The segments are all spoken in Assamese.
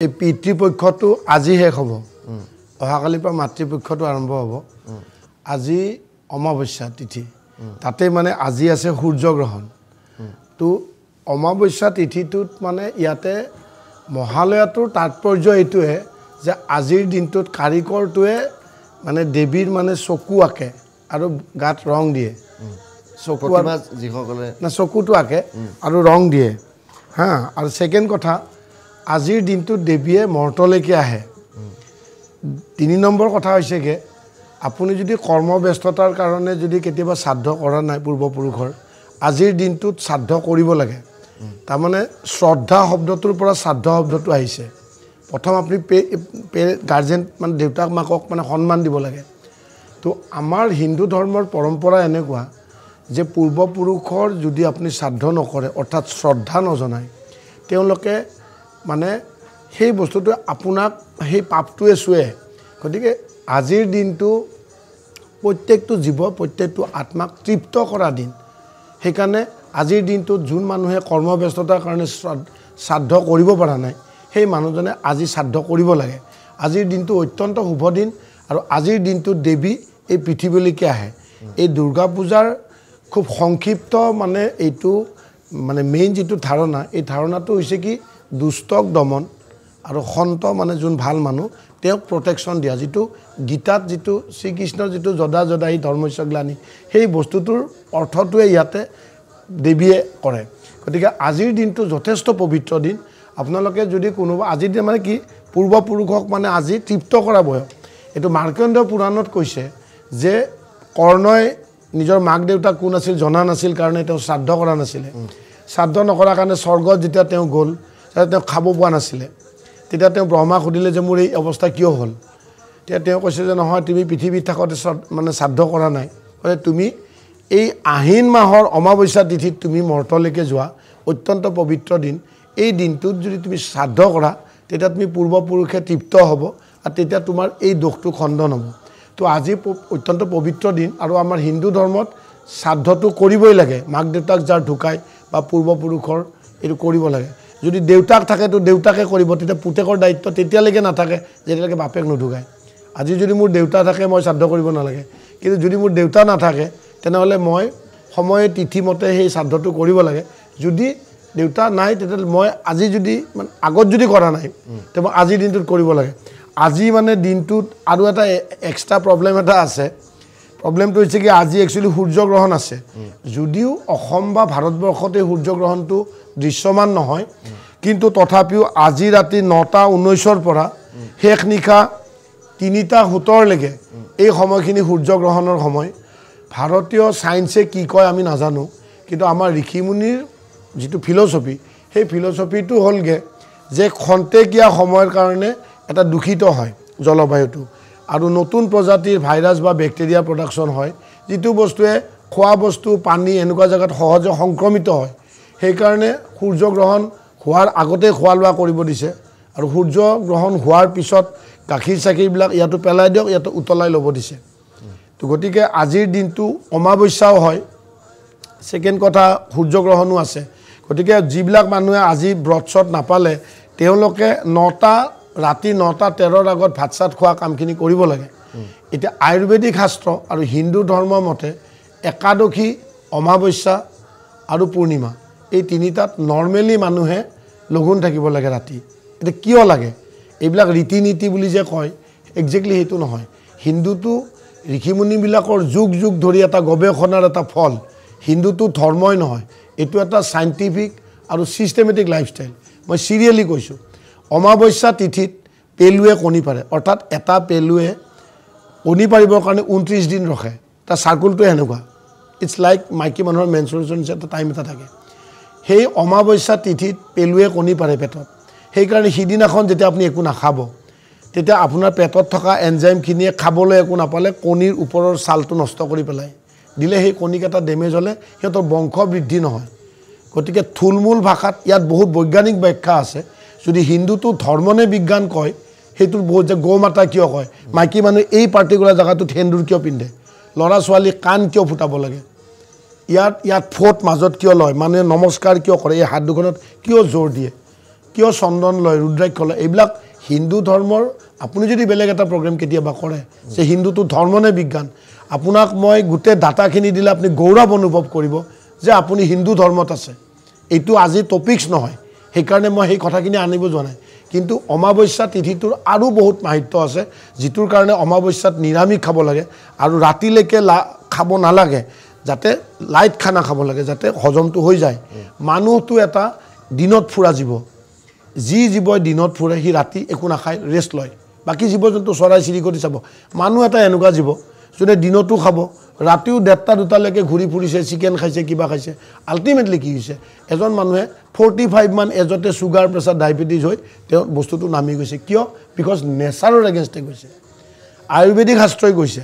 এই পিতৃপক্ষটো আজি শেষ হ'ব অহাকালিৰ পৰা মাতৃপক্ষটো আৰম্ভ হ'ব আজি অমাৱস্যা তিথি তাতে মানে আজি আছে সূৰ্যগ্ৰহণ তো অমাৱস্যা তিথিটোত মানে ইয়াতে মহালয়াটোৰ তাৎপৰ্য এইটোহে যে আজিৰ দিনটোত কাৰিকৰটোৱে মানে দেৱীৰ মানে চকু আঁকে আৰু গাত ৰং দিয়ে চকু যিসকলে না চকুটো আঁকে আৰু ৰং দিয়ে হা আৰু সেকেন্ড কথা আজিৰ দিনটোত দেৱীয়ে মৰ্তলৈকে আহে 3 নম্বৰ কথা হৈছে যে আপুনি যদি কৰ্মব্যস্ততাৰ কাৰণে যদি কেতিয়াবা শ্ৰাদ্ধ কৰা নাই পূৰ্বপুৰুষৰ আজিৰ দিনটোত শ্ৰাদ্ধ কৰিব লাগে তাৰ মানে শ্ৰদ্ধা শব্দটোৰ পৰা শ্ৰাদ্ধ শব্দটো আহিছে প্ৰথম আপুনি গাৰ্জেন মানে দেউতাক মাকক মানে সন্মান দিব লাগে তো আমাৰ হিন্দু ধৰ্মৰ পৰম্পৰা এনেকুৱা যে পূৰ্বপুৰুষৰ যদি আপুনি শ্ৰাদ্ধ নকৰে অৰ্থাৎ শ্ৰদ্ধা নজনায় তেওঁলোকে মানে সেই বস্তুটো আপোনাক সেই পাপটোৱে চুৱে গতিকে আজিৰ দিনটো প্ৰত্যেকটো জীৱ প্ৰত্যেকটো আত্মাক তৃপ্ত কৰা দিন সেইকাৰণে আজিৰ দিনটোত যোন মানুহে কৰ্মব্যস্ততাৰ কাৰণে শ্ৰাদ্ধ কৰিব পৰা নাই সেই মানুহজনে আজি শ্ৰাদ্ধ কৰিব লাগে আজিৰ দিনটো অত্যন্ত শুভ দিন আৰু আজিৰ দিনটোত দেৱী এই পৃথিৱীলৈকে আহে এই দুৰ্গা পূজাৰ খুব সংক্ষিপ্ত মানে এইটো মানে মেইন যেটো ধাৰণা এই ধাৰণাটো হৈছে কি দুষ্টক দমন আৰু সন্ত মানে যোন ভাল মানুহ তেওঁক প্ৰটেকশ্যন দিয়া যেটো গীতাত যেটো শ্ৰীকৃষ্ণৰ যেটো জদা জদাই ধৰ্মস্য গ্লানি সেই বস্তুটোৰ অৰ্থটোৱে ইয়াতে দেৱীয়ে কৰে গতিকে আজিৰ দিনটো যথেষ্ট পবিত্ৰ দিন আপোনালোকে যদি কোনোবা আজিৰ দিন মানে কি পূৰ্বপুৰুষক মানে আজি তৃপ্ত কৰা বয়স এইটো মাৰ্কণ্ড পুৰাণত কৈছে যে কৰ্ণই নিজৰ মাক দেউতাক কোন আছিল জনা নাছিল কাৰণে তেওঁ শ্ৰাদ্ধ কৰা নাছিলে শ্ৰাদ্ধ নকৰাৰ কাৰণে স্বৰ্গত যেতিয়া তেওঁ গ'ল তেওঁ খাব পোৱা নাছিলে তেতিয়া তেওঁ ব্ৰহ্মাক সুধিলে যে মোৰ এই অৱস্থা কিয় হ'ল তেতিয়া তেওঁ কৈছে যে নহয় তুমি পৃথিৱীত থাকোঁতে মানে শ্ৰাদ্ধ কৰা নাই তুমি এই আহিন মাহৰ অমাৱস্যা তিথিত তুমি মৰ্তলৈকে যোৱা অত্যন্ত পবিত্ৰ দিন এই দিনটোত যদি তুমি শ্ৰাদ্ধ কৰা তেতিয়া তুমি পূৰ্বপুৰুষে তৃপ্ত হ'ব আৰু তেতিয়া তোমাৰ এই দোষটো খণ্ডন হ'ব তো আজি অত্যন্ত পবিত্ৰ দিন আৰু আমাৰ হিন্দু ধৰ্মত শ্ৰাদ্ধটো কৰিবই লাগে মাক দেউতাক যাৰ ঢুকায় বা পূৰ্বপুৰুষৰ এইটো কৰিব লাগে যদি দেউতাক থাকে তো দেউতাকে কৰিব তেতিয়া পুতেকৰ দায়িত্ব তেতিয়ালৈকে নাথাকে যেতিয়ালৈকে বাপেক নুঢুকায় আজি যদি মোৰ দেউতা থাকে মই শ্ৰাদ্ধ কৰিব নালাগে কিন্তু যদি মোৰ দেউতা নাথাকে তেনেহ'লে মই সময় তিথিমতে সেই শ্ৰাদ্ধটো কৰিব লাগে যদি দেউতা নাই তেতিয়াহ'লে মই আজি যদি মানে আগত যদি কৰা নাই তে মই আজিৰ দিনটোত কৰিব লাগে আজি মানে দিনটোত আৰু এটা এক্সট্ৰা প্ৰব্লেম এটা আছে প্ৰব্লেমটো হৈছে কি আজি একচুৱেলি সূৰ্যগ্ৰহণ আছে যদিও অসম বা ভাৰতবৰ্ষতে সূৰ্যগ্ৰহণটো দৃশ্যমান নহয় কিন্তু তথাপিও আজি ৰাতি 9:19 পৰা শেষ নিশা 3:17 লৈকে এই সময়খিনি সূৰ্যগ্ৰহণৰ সময় ভাৰতীয় সায়েন্সে কি কয় আমি নাজানো কিন্তু আমাৰ ঋষিমুনিৰ যেটো ফিলছফি সেই ফিলছফিটো হ'লগে যে খন্তেকীয়া সময়ৰ কাৰণে এটা দূষিত হয় জলবায়ুটো আৰু নতুন প্ৰজাতিৰ ভাইৰাছ বা বেক্টেৰিয়া প্ৰডাকশ্যন হয় যেটো বস্তুৱে খোৱা বস্তু পানী এনেকুৱা জায়গাত সহজে সংক্ৰমিত হয় সেইকাৰণে সূৰ্যগ্ৰহণ হোৱাৰ আগতে খোৱা লোৱা কৰিব দিছে আৰু সূৰ্যগ্ৰহণ হোৱাৰ পিছত গাখীৰ চাখীৰবিলাক ইয়াতো পেলাই দিয়ক ইয়াতো উতলাই ল'ব দিছে তো গতিকে আজিৰ দিনটো অমাৱস্যাও হয় সেকেন্ড কথা সূৰ্যগ্ৰহণো আছে গতিকে যিবিলাক মানুহে আজি ব্ৰতছত নাপালে তেওঁলোকে ৰাতি 9:13 আগত ভাত চাত খোৱা কামখিনি কৰিব লাগে এতিয়া আয়ুৰ্বেদিক শাস্ত্ৰ আৰু হিন্দু ধৰ্মৰ মতে একাদশী অমাৱস্যা আৰু পূৰ্ণিমা এই তিনিটাত নৰ্মেলি মানুহে লঘোণ থাকিব লাগে ৰাতি এতিয়া কিয় লাগে এইবিলাক ৰীতি নীতি বুলি যে কয় একজেক্টলি সেইটো নহয় হিন্দুটো ঋষিমুনিবিলাকৰ যুগ যুগ ধৰি এটা গৱেষণাৰ এটা ফল হিন্দুটো ধৰ্মই নহয় এইটো এটা সাইণ্টিফিক আৰু চিষ্টেমেটিক লাইফষ্টাইল মই চিৰিয়েলি কৈছোঁ অমাৱস্যা তিথিত পেলুৱে কণী পাৰে অৰ্থাৎ এটা পেলুৱে কণী পাৰিবৰ কাৰণে 29 দিন ৰখে তাৰ চাৰ্কুলটো এনেকুৱা ইটছ লাইক মাইকী মানুহৰ মেনচুৰেশ্যন এটা টাইম এটা থাকে সেই অমাৱস্যা তিথিত পেলুৱে কণী পাৰে পেটত সেইকাৰণে সিদিনাখন যেতিয়া আপুনি একো নাখাব তেতিয়া আপোনাৰ পেটত থকা এনজাইমখিনিয়ে খাবলৈ একো নাপালে কণীৰ ওপৰৰ ছালটো নষ্ট কৰি পেলায় দিলে সেই কণীকেইটা ডেমেজ হ'লে সিহঁতৰ বংশ বৃদ্ধি নহয় গতিকে থুলমূল ভাষাত ইয়াত বহুত বৈজ্ঞানিক ব্যাখ্যা আছে যদি হিন্দুটো ধৰ্মনে বিজ্ঞান কয় সেইটোৰ বহুত যে গৌ মাতা কিয় কয় মাইকী মানুহে এই পাৰ্টিকুলাৰ জেগাটোত সেন্দুৰ কিয় পিন্ধে ল'ৰা ছোৱালী কাণ কিয় ফুটাব লাগে ইয়াত ফোট মাজত কিয় লয় মানুহে নমস্কাৰ কিয় কৰে এই হাত দুখনত কিয় জোৰ দিয়ে কিয় চন্দন লয় ৰুদ্ৰাক্ষ লয় এইবিলাক হিন্দু ধৰ্মৰ আপুনি যদি বেলেগ এটা প্ৰগ্ৰেম কেতিয়াবা কৰে যে হিন্দুটো ধৰ্ম নে বিজ্ঞান আপোনাক মই গোটেই ডাটাখিনি দিলে আপুনি গৌৰৱ অনুভৱ কৰিব যে আপুনি হিন্দু ধৰ্মত আছে এইটো আজি টপিকছ নহয় সেইকাৰণে মই সেই কথাখিনি আনিব যোৱা নাই কিন্তু অমাৱস্যা তিথিটোৰ আৰু বহুত মাহিত্য আছে যিটোৰ কাৰণে অমাৱস্যাত নিৰামিষ খাব লাগে আৰু ৰাতিলৈকে খাব নালাগে যাতে লাইট খানা খাব লাগে যাতে হজমটো হৈ যায় মানুহটো এটা দিনত ফুৰা জীৱ যি জীৱই দিনত ফুৰে সি ৰাতি একো নাখায় ৰেষ্ট লয় বাকী জীৱ জন্তু চৰাই চিৰিকটি চাব মানুহ এটা এনেকুৱা জীৱ যোনে দিনতো খাব ৰাতিও 1:30-2টালৈকে ঘূৰি ফুৰিছে চিকেন খাইছে কিবা খাইছে আল্টিমেটলি কি হৈছে এজন মানুহে 45 মান এজতে চুগাৰ প্ৰেছাৰ ডায়েবেটিছ হৈ তেওঁ বস্তুটো নামি গৈছে কিয় বিকজ নেচাৰৰ এগেইনষ্টে গৈছে আয়ুৰ্বেদিক শাস্ত্ৰই কৈছে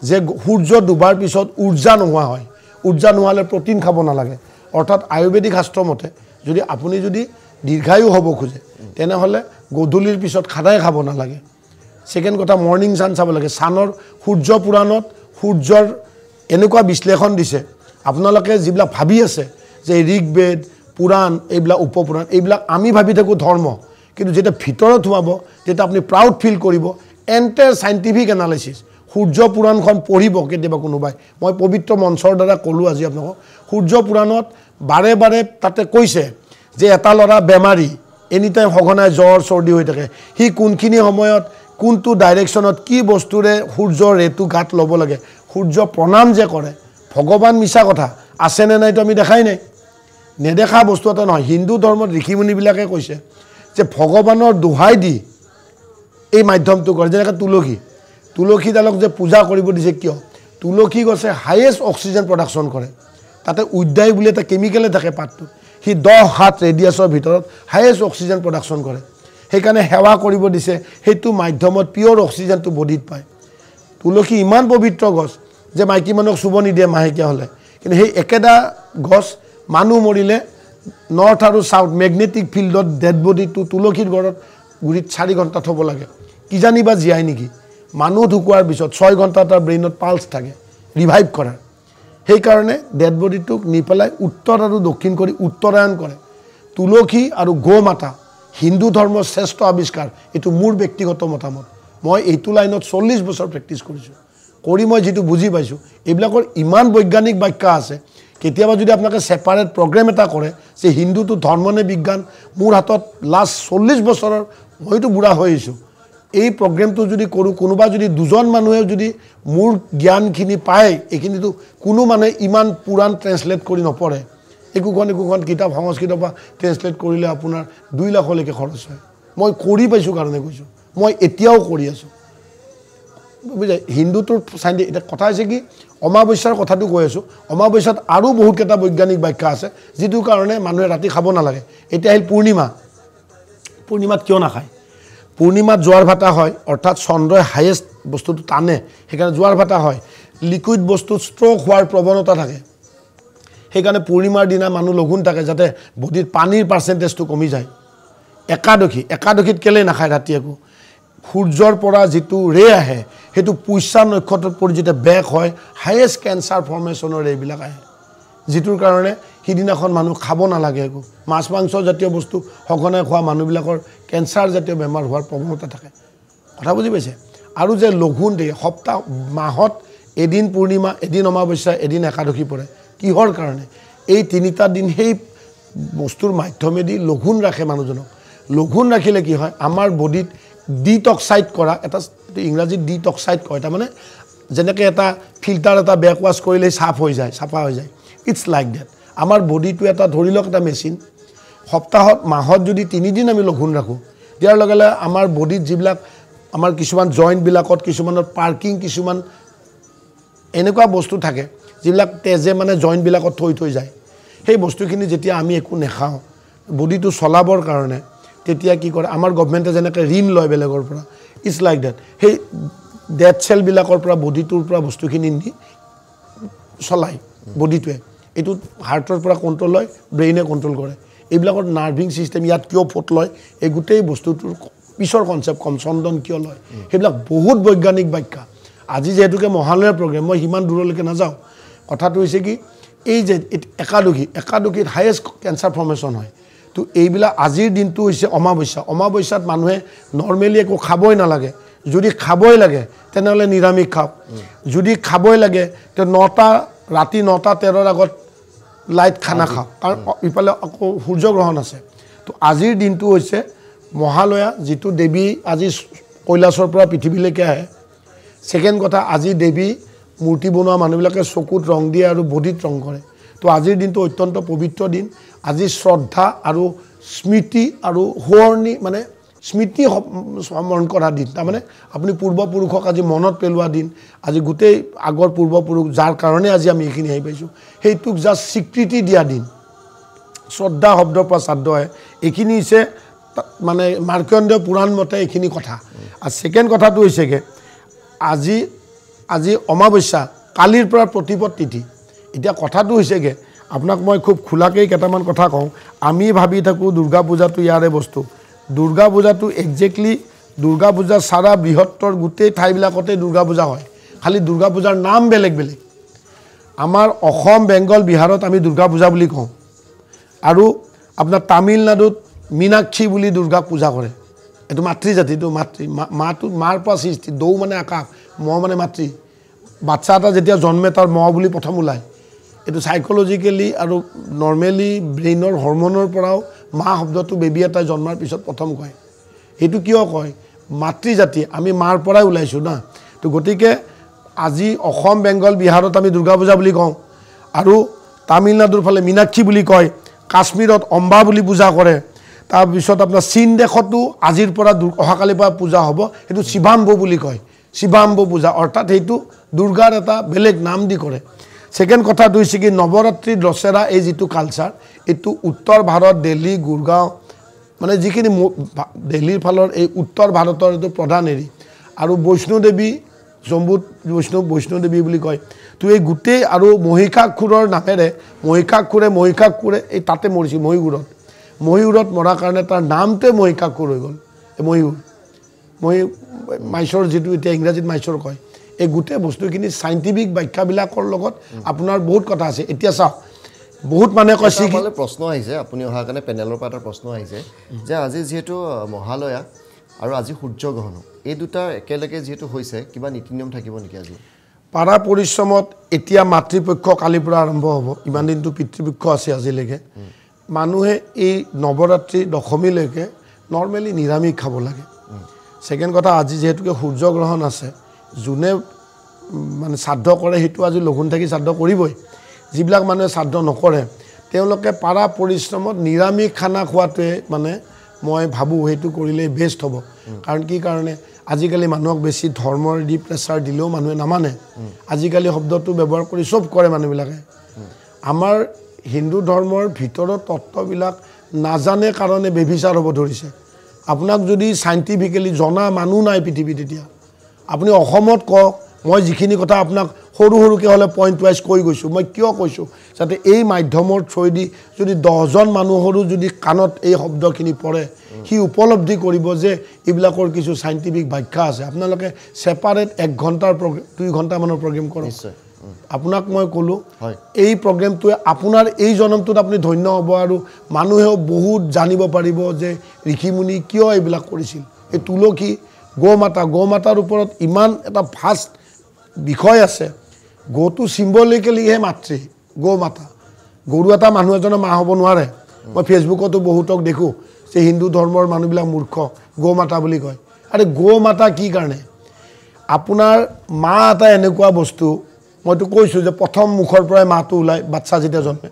যে সূৰ্য ডুবাৰ পিছত ঊৰ্জা নোহোৱা হয় ঊৰ্জা নোহালে প্ৰটিন খাব নালাগে অৰ্থাৎ আয়ুৰ্বেদিক শাস্ত্ৰ মতে যদি আপুনি যদি দীৰ্ঘায়ু হ'ব খোজে তেনেহ'লে গধূলিৰ পিছত খাদাই খাব নালাগে সেকেন্ড কথা মৰ্নিং সান চাব লাগে সানৰ সূৰ্য পুৰাণত সূৰ্যৰ এনেকুৱা বিশ্লেষণ দিছে আপোনালোকে যিবিলাক ভাবি আছে যে ঋগবেদ পুৰাণ এইবিলাক উপপুৰাণ এইবিলাক আমি ভাবি থাকো ধৰ্ম কিন্তু যেটা ভিতৰত হোৱাব যেটা আপুনি প্ৰাউড ফিল কৰিব এন্টায়াৰ সাইন্টিফিক এনালাইসিস সূৰ্য পুৰাণখন পঢ়িব কেতিয়াবা কোনোবাই মই পবিত্ৰ মঞ্চৰ দ্বাৰা কলো আজি আপোনাক সূৰ্য পুৰাণত বাৰে বাৰে তাতে কৈছে যে এটা লৰা বেমাৰী এনি টাইম হগনাই জ্বৰ চৰ্দি হৈ থাকে হি কোনখিনি সময়ত কোনটো ডাইৰেকশনত কি বস্তুৰে সূৰ্যৰ ৰেতু গাত ল'ব লাগে সূৰ্য প্ৰণাম যে কৰে ভগৱান মিছা কথা আছে নে নাই তো আমি দেখাই নাই নেদেখা বস্তু এটা নহয় হিন্দু ধৰ্মত ঋষিমুনি বিলাকে কৈছে যে ভগৱানৰ দোহাই দি এই মাধ্যমটো কৰে যেনেকৈ তুলসী ডালক যে পূজা কৰিব দিছে কিয় তুলসী গছে হাইয়েষ্ট অক্সিজেন প্ৰডাকশ্যন কৰে তাতে উদ্যাই বুলি এটা কেমিকেলে থাকে পাতটো হি 10 হাত ৰেডিয়াছৰ ভিতৰত হাইয়েষ্ট অক্সিজেন প্ৰডাকশ্যন কৰে সেইকাৰণে সেৱা কৰিব দিছে হেতু মাধ্যমত পিওৰ অক্সিজেনটো বডিত পায় তুলসী ইমান পবিত্ৰ গছ যে মাইকী মানুহক শুব নিদিয়ে মাহেকীয়া হলে কিন্তু সেই একেটা গছ মানুহ মৰিলে নৰ্থ আৰু সাউথ ম্যাগনেটিক ফিল্ডত ডেড বডিটো তুলসীৰ গৰত গুৰিত 4 ঘণ্টা থব লাগে কি জানিবা জিয়াই নেকি মানুহ ঢুকুৱাৰ পিছত 6 ঘণ্টা তাৰ ব্ৰেইনত পালস থাকে ৰিভাইভ কৰাৰ সেই কাৰণে ডেড বডিটোক নি পেলাই উত্তৰ আৰু দক্ষিণ কৰি উত্তৰায়ণ কৰে তুলসী আৰু গোমাতা হিন্দু ধৰ্মৰ শ্ৰেষ্ঠ আৱিষ্কাৰ এটো মোৰ ব্যক্তিগত মতামত মই এইটো লাইনত 40 বছৰ প্ৰেক্টিস কৰিছো কৰি মই যেটো বুজি পাইছো এইবিলাকৰ ইমান বৈজ্ঞানিক ব্যাখ্যা আছে কেতিয়াবা যদি আপোনাক সেপাৰেট প্ৰগ্ৰাম এটা কৰে যে হিন্দুটো ধৰ্ম নে বিজ্ঞান মোৰ হাতত লাষ্ট 40 বছৰৰ মইতো বুঢ়া হৈছো এই প্ৰগ্ৰামটো যদি কৰো কোনোবা যদি দুজন মানুহে যদি মোৰ জ্ঞানখিনি পায় এইখিনিটো কোনো মানে ইমান পুৰাণ ট্ৰান্সলেট কৰি নপৰে একোখন কিতাপ সংস্কৃত বা ট্ৰান্সলেট কৰিলে আপোনাৰ 2 লাখলৈকে খৰচ হয় মই কৰি পাইছো কাৰণে কৈছো মই এতিয়াও কৰি আছো বুঝাই হিন্দুটোৰ সাইন্টিফিক এটা কথা আছে কি অমাৱস্যাৰ কথাটো কৈ আছো অমাৱস্যাত আৰু বহুত কেটা বৈজ্ঞানিক ব্যাখ্যা আছে যেটো কাৰণে মানুহে ৰাতি খাব নালাগে এটা হ'ল পূৰ্ণিমাত কিয় নাখায় পূৰ্ণিমাত জোৱাৰ ভাটা হয় অৰ্থাৎ চন্দ্ৰই হাইয়েষ্ট বস্তুটো টানে সেইকাৰণে জোৱাৰ ভাটা হয় লিকুইড বস্তু ষ্ট্ৰোক হোৱাৰ প্ৰৱণতা থাকে সেইকাৰণে পূৰ্ণিমাৰ দিনা মানুহ লঘুন থাকে যাতে বডিৰ পানীৰ পাৰ্চেন্টেজটো কমি যায় একাদশীত কেলে নাখায় ৰাতি একো সূৰ্যৰ পৰা যেটো ৰে আহে হেতু পুষ্যা নক্ষত্ৰত পৰি যেতে বেক হয় হাইয়েষ্ট ক্যান্সাৰ ফৰ্মেশনৰ এইবিলাক আহে যেটোৰ কাৰণে হিদিনাখন মানুহ খাব নালাগে একো মাছ মাংস জাতীয় বস্তু হগনাই খোৱা মানুহবিলাকৰ ক্যান্সাৰ জাতীয় বেমাৰ হোৱাৰ প্ৰৱণতা থাকে কথা বুজি পাইছে আৰু যে লঘুন দিয়ে সপ্তাহ মাহত এদিন পূৰ্ণিমা এদিন অমাৱস্যা এদিন একাদশী পৰে কিহৰ কাৰণে এই তিনিটা দিন সেই বস্তুৰ মাধ্যমেদি লঘুন ৰাখে মানুহজনক লঘুন ৰাখিলে কি হয় আমাৰ বডিত ডিটক্সাইড কৰা এটা ইংৰাজীত ডিটক্সাইড কয় এটা মানে যেনেকৈ এটা ফিল্টাৰ এটা বেক ওয়াশ কৰিলে সাফা হৈ যায় ইটস লাইক দ্যাট আমাৰ বডিটো এটা ধৰি লওক এটা মেচিন সপ্তাহত মাহত যদি 3 দিন আমি লঘুন ৰাখো দিয়াৰ লগে লগে আমাৰ বডিত যিবিলাক আমাৰ কিছুমান জয়েন্ট বিলাকত কিছুমানৰ পাৰ্কিং কিছুমান এনেকুৱা বস্তু থাকে যিবিলাক তেজে মানে জয়েন্ট বিলাকত থৈ যায় সেই বস্তুখিনি যেতিয়া আমি একো নেখাও বডিটো চলাবৰ কাৰণে তেতিয়া কি কৰে আমাৰ গভৰ্ণমেণ্টে যেনেকৈ ঋণ লয় বেলেগৰ পৰা ইটস লাইক দ্যাট সেই ডেড সেল বিলাকৰ পৰা বডিটোৰ পৰা বস্তুখিনি নি চলাই বডিটোৱে এটো হাৰ্টৰ পৰা কন্ট্ৰোল লয় ব্ৰেইনে কন্ট্ৰোল কৰে এইবিলাকৰ নাৰ্ভিং সিস্টেম ইয়াত কিয় ফট লয় এই গুটেই বস্তুটোৰ পিছৰ কনসেপ্ট কম চন্দন কিয় লয় সেইবিলাক বহুত বৈজ্ঞানিক ব্যাখ্যা আজি যেহেতুকে মহালয়াৰ প্ৰগ্ৰাম মই হিমান দূৰলৈকে নাযাওঁ কথাটো হৈছে কি এই যে একাদশীত হাইয়েষ্ট ক্যান্সাৰ ফৰ্মেশন হয় তো এইবিলাক আজিৰ দিনটো হৈছে অমাৱস্যা অমাৱস্যাত মানুহে নৰ্মেলি একো খাবই নালাগে যদি খাবই লাগে তেনেহ'লে নিৰামিষ খাওক যদি খাবই লাগে তে ৰাতি 9:13 আগত লাইট খানা খাওক কাৰণ ইফালে আকৌ সূৰ্যগ্ৰহণ আছে তো আজিৰ দিনটো হৈছে মহালয়া যিটো দেৱী আজি কৈলাশৰ পৰা পৃথিৱীলৈকে আহে সেকেন্ড কথা আজি দেৱী মূৰ্তি বনোৱা মানুহবিলাকে চকুত ৰং দিয়ে আৰু বডিত ৰং কৰে তো আজিৰ দিনটো অত্যন্ত পবিত্ৰ দিন আজি শ্ৰদ্ধা আৰু স্মৃতি আৰু হোৱৰ্ণি মানে স্মৃতি স্মৰণ কৰা দিন তাৰমানে আপুনি পূৰ্বপুৰুষক আজি মনত পেলোৱা দিন আজি গোটেই আগৰ পূৰ্বপুৰুষ যাৰ কাৰণে আজি আমি এইখিনি আহি পাইছোঁ সেইটোক জাষ্ট স্বীকৃতি দিয়া দিন শ্ৰদ্ধা শব্দৰ পৰা শ্ৰাদ্ধ হয় এইখিনি হৈছে মানে মাৰ্কণ্ডেয় পুৰাণ মতে এইখিনি কথা আৰু সেকেন্ড কথাটো হৈছেগৈ আজি অমাৱস্যা কালিৰ পৰা প্ৰতিপদ তিথি এতিয়া কথাটো হৈছেগৈ আপোনাক মই খুব খোলাকৈ কেইটামান কথা কওঁ আমি ভাবি থাকোঁ দুৰ্গা পূজাটো ইয়াৰে বস্তু দুৰ্গা পূজাটো একজেক্টলি দুৰ্গা পূজা সাৰা বৃহত্তৰ গোটেই ঠাইবিলাকতে দুৰ্গা পূজা হয় খালি দুৰ্গা পূজাৰ নাম বেলেগ বেলেগ আমাৰ অসম বেংগল বিহাৰত আমি দুৰ্গা পূজা বুলি কওঁ আৰু আপোনাৰ তামিলনাডুত মীনাক্ষী বুলি দুৰ্গাক পূজা কৰে এইটো মাতৃ জাতিটো মাতৃ মাৰ পৰা সৃষ্টি দৌ মানে আকাশ ম মানে মাতৃ বাচ্চা এটা যেতিয়া জন্মে তাৰ ম বুলি প্ৰথম ওলায় এইটো সাইকোলজিকেলি আৰু নৰ্মেলি ব্ৰেইনৰ হৰমনৰ পৰাও মা শব্দটো বেবী এটাই জন্মাৰ পিছত প্ৰথম কয় সেইটো কিয় কয় মাতৃ জাতি আমি মাৰ পৰাই ওলাইছোঁ না তো গতিকে আজি অসম বেংগল বিহাৰত আমি দুৰ্গা পূজা বুলি কওঁ আৰু তামিলনাডুৰ ফালে মীনাক্ষী বুলি কয় কাশ্মীৰত অম্বা বুলি পূজা কৰে তাৰপিছত আপোনাৰ চীন দেশতো আজিৰ পৰা অহাকালিৰ পৰা পূজা হ'ব সেইটো শিৱাম্বু বুলি কয় শিৱাম্বু পূজা অৰ্থাৎ সেইটো দুৰ্গাৰ এটা বেলেগ নাম দি কৰে সেকেন্ড কথাটো হৈছে কি নৱৰাত্ৰি দশেৰা এই যিটো কালচাৰ এইটো উত্তৰ ভাৰত দিল্লী গুৰগাঁও মানে যিখিনি দিল্লীৰ ফালৰ এই উত্তৰ ভাৰতৰ এইটো প্ৰধান এৰি আৰু বৈষ্ণোদেৱী জম্মুত বৈষ্ণোদেৱী বুলি কয় তো এই গোটেই আৰু মহিষাসুৰৰ নামেৰে মহিষাসুৰে এই তাতে মৰিছে মহীশূৰত মৰাৰ কাৰণে তাৰ নামটোৱে মহিষাসুৰ হৈ গ'ল মাইছৰ যিটো এতিয়া ইংৰাজীত মাইছৰ কয় এই গোটেই বস্তুখিনি সাইণ্টিফিক ব্যাখ্যাবিলাকৰ লগত আপোনাৰ বহুত কথা আছে এতিয়া চাওক বহুত মানুহে কৈছে কি প্ৰশ্ন আহিছে আপুনি অহাৰ কাৰণে পেনেলৰ পৰা এটা প্ৰশ্ন আহিছে যে আজি যিহেতু মহালয়া আৰু আজি সূৰ্যগ্ৰহণ এই দুটা একেলগে যিহেতু হৈছে কিবা নীতি নিয়ম থাকিব নেকি আজি পাৰা পৰিশ্ৰমত এতিয়া মাতৃপক্ষ কালিৰ পৰা আৰম্ভ হ'ব ইমান দিনটো পিতৃপক্ষ আছে আজিলৈকে মানুহে এই নৱৰাত্ৰি দশমীলৈকে নৰ্মেলি নিৰামিষ খাব লাগে সেকেন্ড কথা আজি যেহেতুকে সূৰ্যগ্ৰহণ আছে যোনে মানে শ্ৰাদ্ধ কৰে সেইটো আজি লঘোণ থাকি শ্ৰাদ্ধ কৰিবই যিবিলাক মানুহে শ্ৰাদ্ধ নকৰে তেওঁলোকে পাৰা পৰিশ্ৰমত নিৰামিষ খানা খোৱাটোৱে মানে মই ভাবোঁ সেইটো কৰিলে বেষ্ট হ'ব কাৰণ কি কাৰণে আজিকালি মানুহক বেছি ধৰ্মৰ দি প্ৰেছাৰ দিলেও মানুহে নামানে আজিকালি শব্দটো ব্যৱহাৰ কৰি চব কৰে মানুহবিলাকে আমাৰ হিন্দু ধৰ্মৰ ভিতৰৰ তত্ত্ববিলাক নাজানে কাৰণে বেভিচাৰ হ'ব ধৰিছে আপোনাক যদি সাইণ্টিফিকেলি জনা মানুহ নাই পৃথিৱীত এতিয়া আপুনি অসমত কওক মই যিখিনি কথা আপোনাক সৰুকৈ হ'লে পইণ্ট ৱাইজ কৈ গৈছোঁ মই কিয় কৈছোঁ যাতে এই মাধ্যমৰ থ্ৰুৱেদি যদি 10জন মানুহৰো যদি কাণত এই শব্দখিনি পৰে সি উপলব্ধি কৰিব যে এইবিলাকৰ কিছু সাইণ্টিফিক ব্যাখ্যা আছে আপোনালোকে ছেপাৰেট 1 ঘণ্টাৰ প্ৰগ্ৰেম 2 ঘণ্টামানৰ প্ৰগ্ৰেম কৰক আপোনাক মই ক'লোঁ এই প্ৰগ্ৰেমটোৱে আপোনাৰ এই জনমটোত আপুনি ধন্য হ'ব আৰু মানুহেও বহুত জানিব পাৰিব যে ঋষিমুনি কিয় এইবিলাক কৰিছিল এই তুলসী গৌমাতাৰ ওপৰত ইমান এটা ফাষ্ট বিষয় আছে গৌটো চিম্বলিকেলিহে মাতৃ গৌমাতা গৰু এটা মানুহ এজনৰ মা হ'ব নোৱাৰে মই ফেচবুকতো বহুতক দেখোঁ যে হিন্দু ধৰ্মৰ মানুহবিলাক মূৰ্খ গৌমাতা বুলি কয় আৰে গৌমাতা কি কাৰণে আপোনাৰ মা এটা এনেকুৱা বস্তু মইতো কৈছোঁ যে প্ৰথম মুখৰ পৰাই মাটো ওলায় বাচ্চা যেতিয়া জন্মে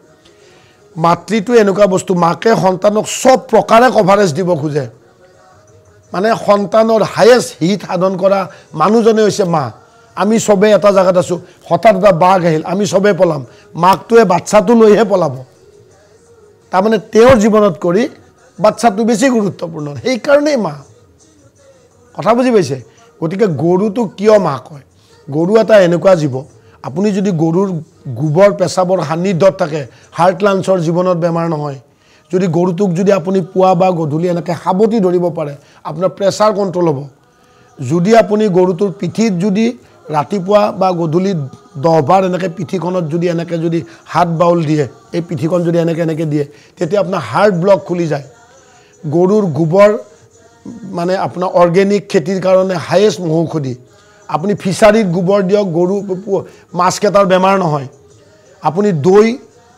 মাতৃটো এনেকুৱা বস্তু মাকে সন্তানক চব প্ৰকাৰে কভাৰেজ দিব খোজে মানে সন্তানৰ হায়েষ্ট হিত সাধন কৰা মানুহজনে হৈছে মা আমি সবে এটা জায়গাত আছোঁ হঠাৎ এটা বাঘ আহিল আমি সবে পলাম মাকটোৱে বাচ্চাটো লৈহে পলাব তাৰমানে তেওঁৰ জীৱনত কৰি বাচ্চাটো বেছি গুৰুত্বপূৰ্ণ সেইকাৰণেই মা কথা বুজি পাইছে গতিকে গৰুটো কিয় মা কয় গৰু এটা এনেকুৱা জীৱ আপুনি যদি গৰুৰ গোবৰ পেচাবৰ সান্নিধ্যত থাকে হাৰ্ট লাঞ্চৰ জীৱনত বেমাৰ নহয় যদি গৰুটোক যদি আপুনি পুৱা বা গধূলি এনেকৈ সাৱটি ধৰিব পাৰে আপোনাৰ প্ৰেছাৰ কণ্ট্ৰল হ'ব যদি আপুনি গৰুটোৰ পিঠিত যদি ৰাতিপুৱা বা গধূলি 10 বাৰ এনেকৈ পিঠিখনত যদি এনেকৈ যদি হাত বাউল দিয়ে এই পিঠিখন যদি এনেকৈ দিয়ে তেতিয়া আপোনাৰ হাৰ্ট ব্লক খুলি যায় গৰুৰ গোবৰ মানে আপোনাৰ অৰ্গেনিক খেতিৰ কাৰণে হাইয়েষ্ট মহৌষধি আপুনি ফিচাৰীত গোবৰ দিয়ক গৰু মাছ কেটাৰ বেমাৰ নহয় আপুনি দৈ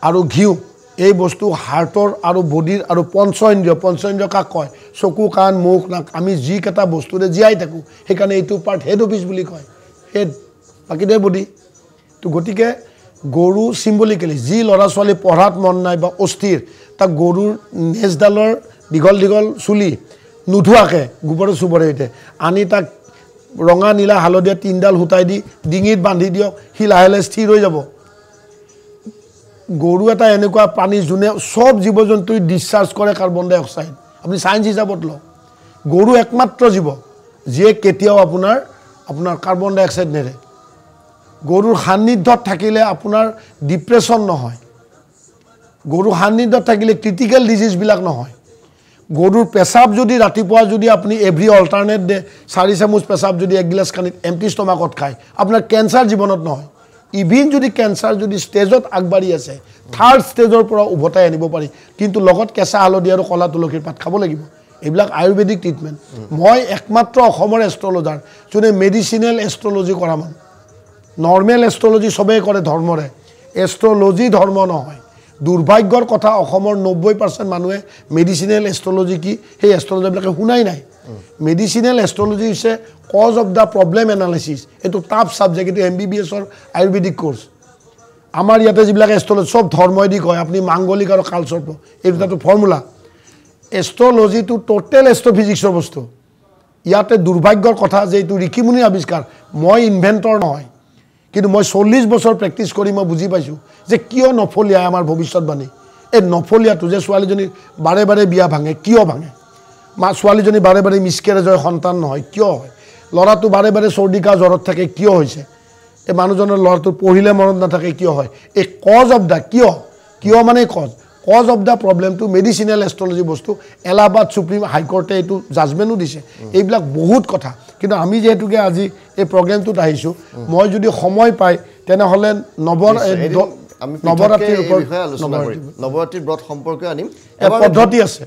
আৰু ঘিউ এই বস্তু হাৰ্টৰ আৰু বডিৰ আৰু পঞ্চেন্দ্ৰিয় কাক কয় চকু কাণ মুখ নাক আমি যি কেটা বস্তুৰে জীয়াই থাকোঁ সেইকাৰণে এইটো পাৰ্ট হেড অফিচ বুলি কয় হেড বাকীটোৱে বডি তো গতিকে গৰু চিম্বলিকেলি যি ল'ৰা ছোৱালী পঢ়াত মন নাই বা অস্থিৰ তাক গৰুৰ নেজডালৰ দীঘল চুলি নুধুৱাকৈ গোবৰে চুবৰে সৈতে আনি তাক ৰঙা নীলা হালধীয়া 3ডাল হুতাই দি ডিঙিত বান্ধি দিয়ক সি লাহে লাহে স্থিৰ হৈ যাব গৰু এটা এনেকুৱা প্ৰাণী যোনে সব জীৱ জন্তুই ডিসচাৰ্জ কৰে কাৰ্বন ডাই অক্সাইড আপুনি সায়েন্স হিচাপত লওক গৰু একমাত্ৰ জীৱ যিয়ে কেতিয়াও আপোনাৰ কাৰ্বন ডাই অক্সাইড নেৰে গৰুৰ সান্নিধ্যত থাকিলে আপোনাৰ ডিপ্ৰেছন নহয় গৰুৰ সান্নিধ্যত থাকিলে ক্ৰিটিকেল ডিজিজ বিলাক নহয় গৰুৰ পেছাব যদি ৰাতিপুৱা যদি আপুনি এভৰি অল্টাৰনেট ডে 4 চামুচ পেছাব যদি এক গিলাস খানি এমটি ষ্টমাকত খায় আপোনাৰ কেন্সাৰ জীৱনত নহয় ইভিন যদি কেন্সাৰ যদি ষ্টেজত আগবাঢ়ি আছে থাৰ্ড ষ্টেজৰ পৰা উভতাই আনিব পাৰি কিন্তু লগত কেঁচা হালধি আৰু কলা তুলসীৰ পাত খাব লাগিব এইবিলাক আয়ুৰ্বেদিক ট্ৰিটমেণ্ট মই একমাত্ৰ অসমৰ এষ্ট্ৰলজাৰ যোনে মেডিচিনেল এষ্ট্ৰলজি কৰা মানুহ নৰ্মেল এষ্ট্ৰলজি সবেই কৰে ধৰ্মৰে এষ্ট্ৰলজি ধৰ্ম নহয় দুৰ্ভাগ্যৰ কথা অসমৰ 90% মানুহে মেডিচিনেল এষ্ট্ৰলজি কি সেই এষ্ট্ৰলজাবিলাকে শুনাই নাই মেডিচিনেল এষ্ট্ৰলজি হৈছে cause of the problem analysis এইটো টাফ সাবজেক্ট এইটো MBBSৰ আয়ুৰ্বেদিক কোৰ্স আমাৰ ইয়াতে যিবিলাক এষ্ট্ৰলজি সব ধৰ্মই দি কয় আপুনি মাংগলিক আৰু কালচৰ্প এই দুটাটো ফৰ্মুলা এষ্ট্ৰলজিটো টোটেল এষ্ট্ৰফিজিক্সৰ বস্তু ইয়াতে দুৰ্ভাগ্যৰ কথা যে এইটো ঋষিমুনি আৱিষ্কাৰ মই ইনভেন্টৰ নহয় কিন্তু মই 40 বছৰ প্ৰেক্টিছ কৰি মই বুজি পাইছোঁ যে কিয় নফলিয়ায় আমাৰ ভৱিষ্যতবাণী এই নফলিয়াটো যে ছোৱালীজনী বাৰে বাৰে বিয়া ভাঙে কিয় ভাঙে ছোৱালীজনী বাৰে বাৰে মিছকেৰেজ হয় সন্তান নহয় কিয় হয় ল'ৰাটো বাৰে বাৰে চৰ্দিকা জ্বৰত থাকে কিয় হৈছে এই মানুহজনৰ ল'ৰাটো পঢ়িলে মনত নাথাকে কিয় হয় এই কজ অফ দ্য কিয় মানে কজ অফ দ্য প্ৰব্লেমটো মেডিচিনেল এষ্ট্ৰলজি বস্তু এলাহাবাদ সুপ্ৰিম হাইকোৰ্টে এইটো জাজমেণ্টো দিছে এইবিলাক বহুত কথা কিন্তু আমি যেহেতুকে আজি এই প্ৰগ্ৰেমটোত আহিছোঁ মই যদি সময় পাই তেনেহ'লে নৱৰাত্ৰিৰ ওপৰত নৱৰাত্ৰিৰ ব্ৰত সম্পৰ্কে আনিম পদ্ধতি আছে